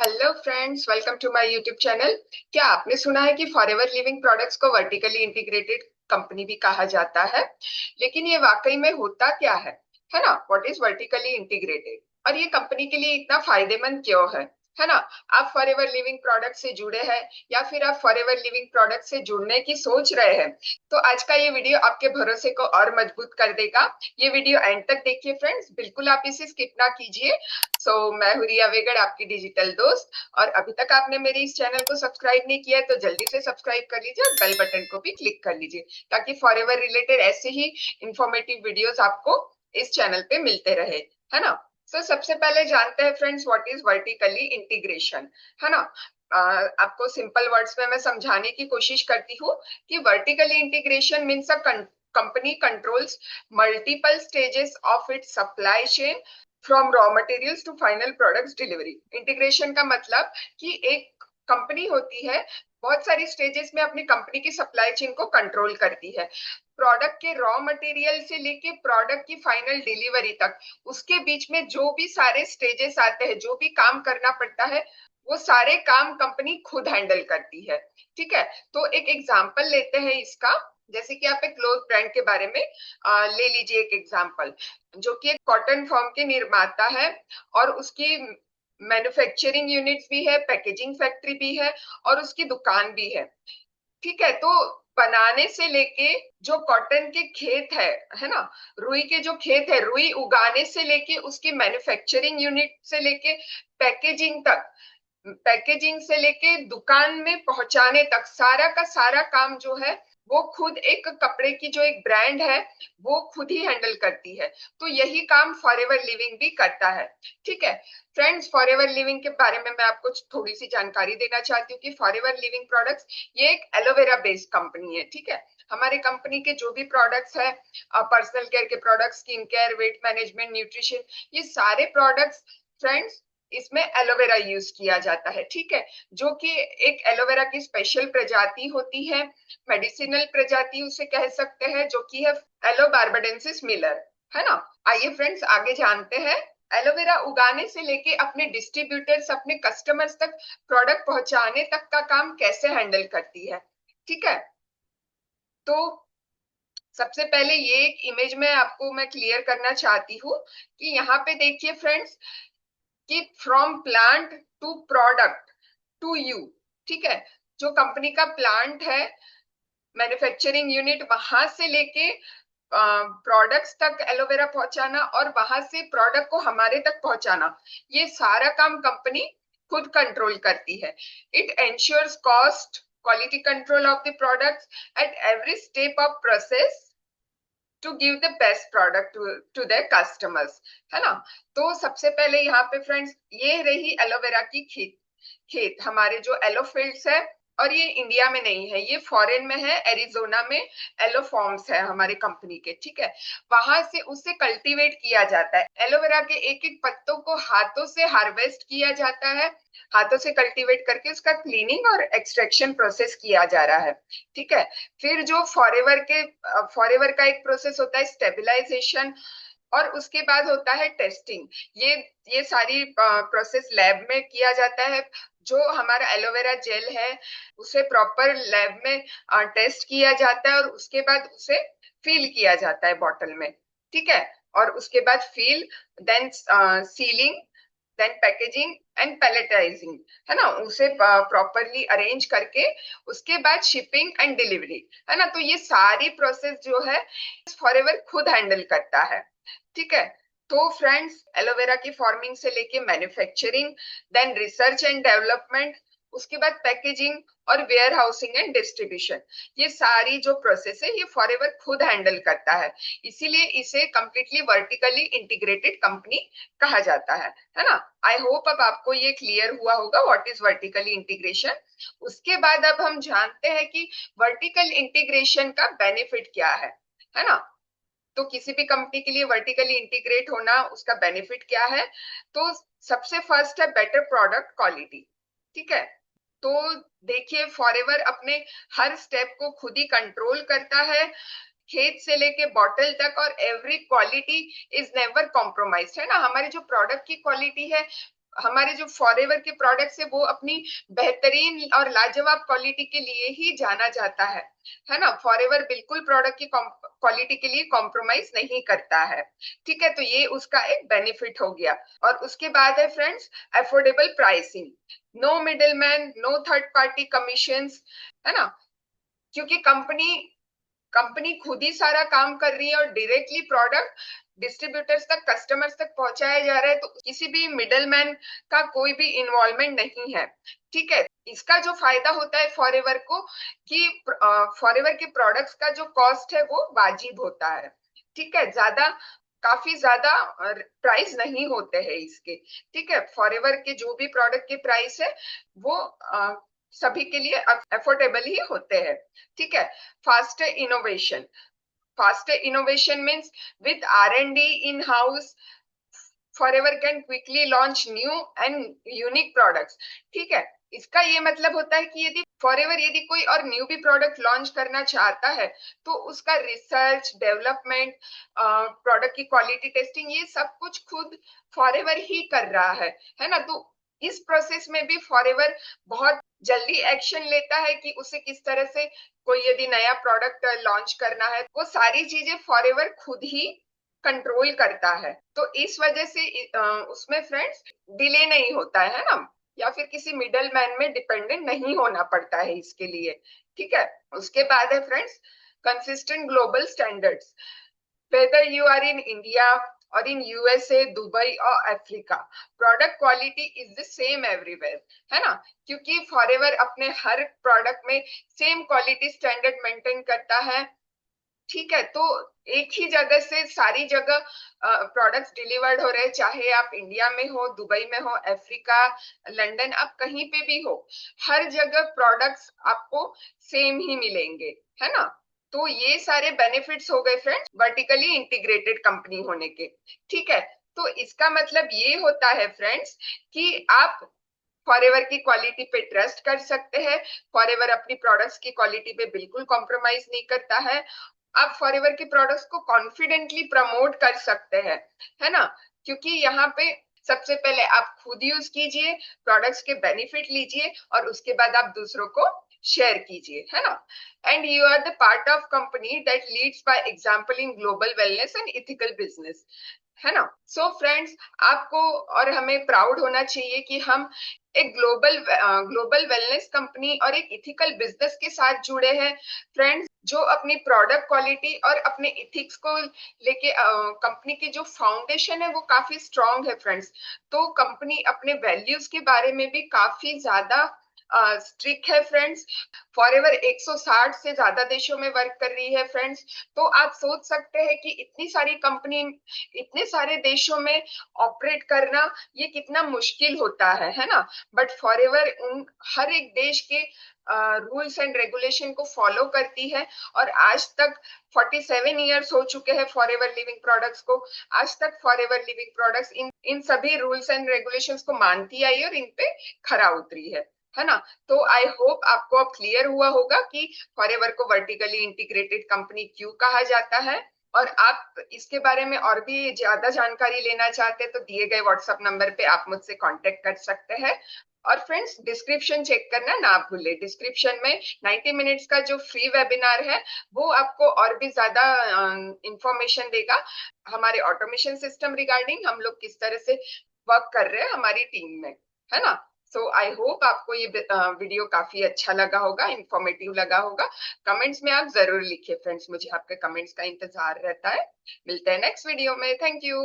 Hello friends, welcome to my YouTube channel. क्या आपने सुना है कि फॉरएवर लिविंग प्रोडक्ट्स को वर्टिकली इंटीग्रेटेड कंपनी भी कहा जाता है? लेकिन ये वाकई में होता क्या है ना? व्हाट इज वर्टिकली इंटीग्रेटेड और ये कंपनी के लिए इतना फायदेमंद क्यों है ना? आप फॉरएवर लिविंग प्रोडक्ट से जुड़े हैं या फिर आप फॉरएवर लिविंग प्रोडक्ट से जुड़ने की सोच रहे हैं, तो आज का ये वीडियो आपके भरोसे को और मजबूत कर देगा। ये वीडियो एंड तक देखिए फ्रेंड्स, बिल्कुल आप इसे स्किप ना कीजिए। मैं हूँ रिया वेगड़, आपकी डिजिटल दोस्त। और अभी तक आपने मेरे इस चैनल को सब्सक्राइब नहीं किया है तो जल्दी से सब्सक्राइब कर लीजिए और बेल बटन को भी क्लिक कर लीजिए, ताकि फॉरएवर रिलेटेड ऐसे ही इंफॉर्मेटिव वीडियोस आपको इस चैनल पे मिलते रहे, है ना? सबसे पहले जानते हैं friends, what is vertically integration, है ना? आपको सिंपल वर्ड्स में मैं समझाने की कोशिश करती हूँ कि vertically integration means a company controls multiple stages of its supply chain from raw materials to final products delivery. Integration का मतलब कि एक कंपनी होती है, बहुत सारी स्टेजेस में अपनी कंपनी की सप्लाई चेन को कंट्रोल करती है। प्रोडक्ट के रॉ मटेरियल से लेके प्रोडक्ट की फाइनल डिलीवरी तक, उसके बीच में जो भी सारे स्टेजेस आते हैं, जो भी काम करना पड़ता है, वो सारे काम कंपनी खुद हैंडल करती है। ठीक है, तो एक एग्जांपल लेते हैं इसका। जैसे कि आप एक क्लोथ ब्रांड के बारे में ले लीजिए एक एग्जांपल, जो कि एक कॉटन फॉर्म के निर्माता है और उसकी मैन्युफैक्चरिंग यूनिट्स भी है, पैकेजिंग फैक्ट्री भी है और उसकी दुकान भी है। ठीक है, तो बनाने से लेके जो कॉटन के खेत है ना, रुई के जो खेत है, रुई उगाने से लेके उसकी मैन्युफैक्चरिंग यूनिट से लेके पैकेजिंग तक, पैकेजिंग से लेके दुकान में पहुंचाने तक, सारा का सारा काम जो है वो खुद एक कपड़े की जो एक ब्रांड है वो खुद ही हैंडल करती है। तो यही काम फॉरएवर लिविंग भी करता है। ठीक है फ्रेंड्स, फॉरएवर लिविंग के बारे में मैं आपको थोड़ी सी जानकारी देना चाहती हूँ कि फॉरएवर लिविंग प्रोडक्ट्स ये एक एलोवेरा बेस्ड कंपनी है। ठीक है, हमारे कंपनी के जो भी प्रोडक्ट्स है, पर्सनल केयर के products, skin care, weight management, nutrition, ये सारे प्रोडक्ट्स फ्रेंड्स इसमें एलोवेरा यूज किया जाता है। ठीक है, जो कि एक एलोवेरा की स्पेशल प्रजाति होती है, मेडिसिनल प्रजाति उसे कह सकते हैं, जो कि है एलो बार्बाडेंसिस मिलर, है ना? आइए फ्रेंड्स आगे जानते हैं एलोवेरा उगाने से लेके अपने डिस्ट्रीब्यूटर्स, अपने कस्टमर्स तक प्रोडक्ट पहुंचाने तक का काम कैसे हैंडल करती है। ठीक है, तो सबसे पहले ये एक इमेज में आपको मैं क्लियर करना चाहती हूँ कि यहाँ पे देखिए फ्रेंड्स कि from plant to product to you. ठीक है, जो कंपनी का प्लांट है, मैन्युफैक्चरिंग यूनिट, वहां से लेके प्रोडक्ट्स तक एलोवेरा पहुंचाना और वहां से प्रोडक्ट को हमारे तक पहुंचाना, ये सारा काम कंपनी खुद कंट्रोल करती है। It ensures cost, quality control of the products at every step of process to give the best product to their customers, है ना? तो सबसे पहले यहाँ पे फ्रेंड्स ये रही एलोवेरा की खेत, हमारे जो एलो फील्ड्स है, और ये इंडिया में नहीं है, ये फॉरेन में है, एरिजोना में एलो फॉर्म्स है हमारे कंपनी के। ठीक है, वहां से उसे कल्टीवेट किया जाता है। एलोवेरा के एक एक पत्तों को हाथों से हार्वेस्ट किया जाता है, हाथों से कल्टीवेट करके उसका क्लीनिंग और एक्सट्रैक्शन प्रोसेस किया जा रहा है। ठीक है, फिर जो फॉरएवर का एक प्रोसेस होता है स्टेबलाइजेशन, और उसके बाद होता है टेस्टिंग। ये सारी प्रोसेस लैब में किया जाता है। जो हमारा एलोवेरा जेल है उसे प्रॉपर लैब में टेस्ट किया जाता है और उसके बाद उसे फील किया जाता है बॉटल में। ठीक है, और उसके बाद fill, then sealing, then packaging and palletizing, है ना? उसे प्रॉपरली अरेंज करके उसके बाद शिपिंग एंड डिलीवरी, है ना? तो ये सारी प्रोसेस जो है फॉरएवर खुद हैंडल करता है। ठीक है, तो फ्रेंड्स एलोवेरा की फार्मिंग से लेके manufacturing, then research and development, उसके बाद पैकेजिंग और वेयर हाउसिंग एंड डिस्ट्रीब्यूशन, ये सारी जो प्रोसेस है ये फॉरएवर खुद हैंडल करता है। इसीलिए इसे कंप्लीटली वर्टिकली इंटीग्रेटेड कंपनी कहा जाता है ना? आई होप अब आपको ये क्लियर हुआ होगा व्हाट इज वर्टिकली इंटीग्रेशन। उसके बाद अब हम जानते हैं कि वर्टिकल इंटीग्रेशन का बेनिफिट क्या है ना? तो किसी भी कंपनी के लिए वर्टिकली इंटीग्रेट होना, उसका बेनिफिट क्या है? तो सबसे फर्स्ट है बेटर प्रोडक्ट क्वालिटी। ठीक है, तो देखिए फॉरएवर अपने हर स्टेप को खुद ही कंट्रोल करता है, खेत से लेके बॉटल तक, और every quality is never compromise, है ना? हमारी जो प्रोडक्ट की क्वालिटी है हमारे जो फॉरएवर के प्रोडक्ट्स है वो अपनी बेहतरीन और लाजवाब क्वालिटी के लिए ही जाना जाता है ना। फॉरएवर बिल्कुल प्रोडक्ट की क्वालिटी के लिए कॉम्प्रोमाइज नहीं करता है। ठीक है, तो ये उसका एक बेनिफिट हो गया। और उसके बाद है friends affordable pricing, no middleman, no third party commissions, है ना। क्योंकि कंपनी खुद ही सारा काम कर रही है और डायरेक्टली प्रोडक्ट डिस्ट्रीब्यूटर्स तक, कस्टमर्स तक पहुंचाया जा रहा है, तो किसी भी मिडलमैन का कोई भी इन्वॉल्वमेंट नहीं है। ठीक है, इसका जो फायदा होता है फॉरएवर को कि फॉरएवर के प्रोडक्ट्स का जो कॉस्ट है वो वाजिब होता है। ठीक है, काफी ज्यादा प्राइस नहीं होते हैं इसके। ठीक है, फॉरएवर के जो भी प्रोडक्ट के प्राइस है वो सभी के लिए अफोर्डेबल ही होते हैं। ठीक है, faster innovation, faster innovation means with R&D in house, forever can quickly launch new and unique products। ठीक है, इसका ये मतलब होता है कि यदि फॉरएवर यदि कोई और न्यू भी प्रोडक्ट लॉन्च करना चाहता है तो उसका रिसर्च, डेवलपमेंट, प्रोडक्ट की क्वालिटी टेस्टिंग, ये सब कुछ खुद फॉरएवर ही कर रहा है ना। तो इस प्रोसेस में भी फॉरएवर बहुत जल्दी एक्शन लेता है कि उसे किस तरह से कोई यदि नया प्रोडक्ट लॉन्च करना है, वो सारी चीजें फॉरएवर खुद ही कंट्रोल करता है। तो इस वजह से उसमें फ्रेंड्स डिले नहीं होता है ना, या फिर किसी मिडल मैन में डिपेंडेंट नहीं होना पड़ता है इसके लिए। ठीक है, उसके बाद है friends consistent global standards, whether you are in India और इन यूएसए, दुबई और Africa, product quality is the same everywhere, है ना। क्योंकि फॉरएवर अपने हर प्रोडक्ट में सेम क्वालिटी स्टैंडर्ड मेंटेन करता है। ठीक है, तो एक ही जगह से सारी जगह प्रोडक्ट्स डिलीवर्ड हो रहे हैं, चाहे आप इंडिया में हो, दुबई में हो, अफ्रीका, लंदन, आप कहीं पे भी हो, हर जगह प्रोडक्ट्स आपको सेम ही मिलेंगे, है ना। तो ये सारे बेनिफिट्स हो गए फ्रेंड्स वर्टिकली इंटीग्रेटेड कंपनी होने के। ठीक है, तो इसका मतलब ये होता है फ्रेंड्स कि आप फॉरएवर की क्वालिटी पे ट्रस्ट कर सकते हैं। फॉरएवर अपनी प्रोडक्ट्स की क्वालिटी पे बिल्कुल कॉम्प्रोमाइज नहीं करता है। आप फॉरएवर के प्रोडक्ट्स को कॉन्फिडेंटली प्रमोट कर सकते हैं, है ना। क्योंकि यहाँ पे सबसे पहले आप खुद यूज कीजिए, प्रोडक्ट्स के बेनिफिट लीजिए और उसके बाद आप दूसरों को शेयर कीजिए, है ना। And you are the part of company that leads by example in global wellness and ethical business, है ना। सो फ्रेंड्स, आपको और हमें प्राउड होना चाहिए कि हम एक ग्लोबल वेलनेस कंपनी और एक इथिकल बिजनेस के साथ जुड़े हैं फ्रेंड्स, जो अपनी प्रोडक्ट क्वालिटी और अपने इथिक्स को लेके कंपनी की जो फाउंडेशन है वो काफी स्ट्रांग है फ्रेंड्स। तो कंपनी अपने वैल्यूज के बारे में भी काफी ज्यादा स्ट्रिक्ट है फ्रेंड्स। फॉरएवर 160 से ज्यादा देशों में वर्क कर रही है फ्रेंड्स। तो आप सोच सकते हैं कि इतनी सारी कंपनी इतने सारे देशों में ऑपरेट करना ये कितना मुश्किल होता है ना। बट फॉरएवर उन हर एक देश के रूल्स एंड रेगुलेशन को फॉलो करती है और आज तक 47 ईयर्स हो चुके हैं फॉरएवर लिविंग प्रोडक्ट्स को। आज तक फॉरएवर लिविंग प्रोडक्ट्स इन इन सभी रूल्स एंड रेगुलेशंस को मानती आई और इन पे खरा उतरी है ना। तो आई होप आपको अब क्लियर हुआ होगा कि फॉरएवर को वर्टिकली इंटीग्रेटेड कंपनी क्यों कहा जाता है। और आप इसके बारे में और भी ज्यादा जानकारी लेना चाहते हैं तो दिए गए व्हाट्सएप नंबर पे आप मुझसे कांटेक्ट कर सकते हैं। और फ्रेंड्स, डिस्क्रिप्शन चेक करना ना भूले। डिस्क्रिप्शन में 90 मिनट्स का जो फ्री वेबिनार है वो आपको और भी ज्यादा इंफॉर्मेशन देगा हमारे ऑटोमेशन सिस्टम रिगार्डिंग, हम लोग किस तरह से वर्क कर रहे हैं हमारी टीम में, है ना। सो आई होप आपको ये वीडियो काफी अच्छा लगा होगा, इंफॉर्मेटिव लगा होगा। कमेंट्स में आप जरूर लिखिए फ्रेंड्स, मुझे आपके कमेंट्स का इंतजार रहता है। मिलते हैं नेक्स्ट वीडियो में। Thank you.